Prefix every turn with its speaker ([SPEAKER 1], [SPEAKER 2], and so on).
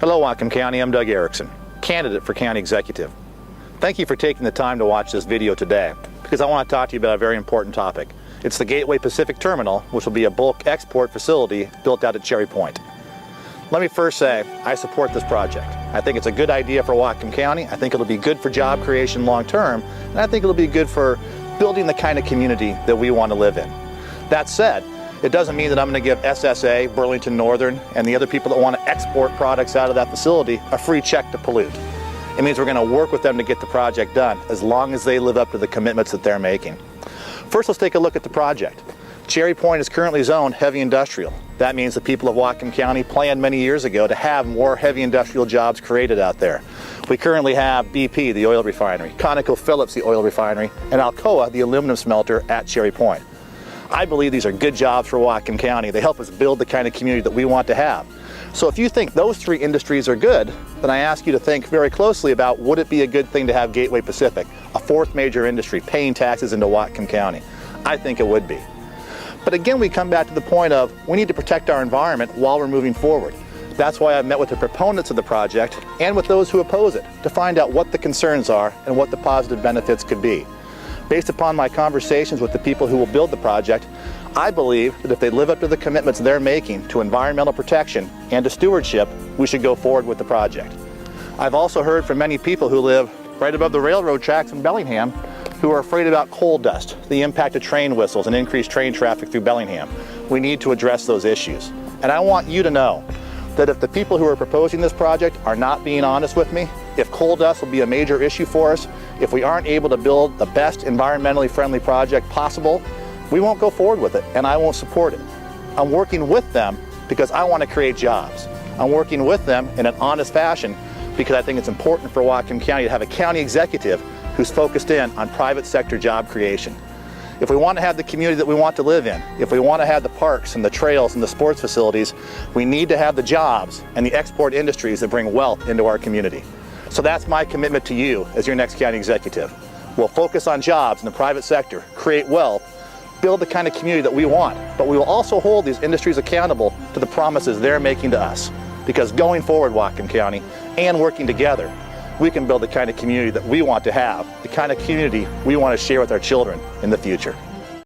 [SPEAKER 1] Hello Whatcom County, I'm Doug Ericksen, candidate for County Executive. Thank you for taking the time to watch this video today because I want to talk to you about a very important topic. It's the Gateway Pacific Terminal, which will be a bulk export facility built out at Cherry Point. Let me first say, I support this project. I think it's a good idea for Whatcom County. I think it'll be good for job creation long term, and I think it'll be good for building the kind of community that we want to live in. That said, it doesn't mean that I'm going to give SSA, Burlington Northern, and the other people that want to export products out of that facility a free check to pollute. It means we're going to work with them to get the project done as long as they live up to the commitments that they're making. First, let's take a look at the project. Cherry Point is currently zoned heavy industrial. That means the people of Whatcom County planned many years ago to have more heavy industrial jobs created out there. We currently have BP, the oil refinery, ConocoPhillips, the oil refinery, and Alcoa, the aluminum smelter at Cherry Point. I believe these are good jobs for Whatcom County. They help us build the kind of community that we want to have. So if you think those three industries are good, then I ask you to think very closely about, would it be a good thing to have Gateway Pacific, a fourth major industry, paying taxes into Whatcom County? I think it would be. But again, we come back to the point of, we need to protect our environment while we're moving forward. That's why I've met with the proponents of the project and with those who oppose it to find out what the concerns are and what the positive benefits could be. Based upon my conversations with the people who will build the project, I believe that if they live up to the commitments they're making to environmental protection and to stewardship, we should go forward with the project. I've also heard from many people who live right above the railroad tracks in Bellingham who are afraid about coal dust, the impact of train whistles and increased train traffic through Bellingham. We need to address those issues. And I want you to know that if the people who are proposing this project are not being honest with me, if coal dust will be a major issue for us, if we aren't able to build the best environmentally friendly project possible, we won't go forward with it and I won't support it. I'm working with them because I want to create jobs. I'm working with them in an honest fashion because I think it's important for Whatcom County to have a county executive who's focused in on private sector job creation. If we want to have the community that we want to live in, if we want to have the parks and the trails and the sports facilities, we need to have the jobs and the export industries that bring wealth into our community. So that's my commitment to you as your next county executive. We'll focus on jobs in the private sector, create wealth, build the kind of community that we want, but we will also hold these industries accountable to the promises they're making to us. Because going forward, Whatcom County, and working together, we can build the kind of community that we want to have, the kind of community we want to share with our children in the future.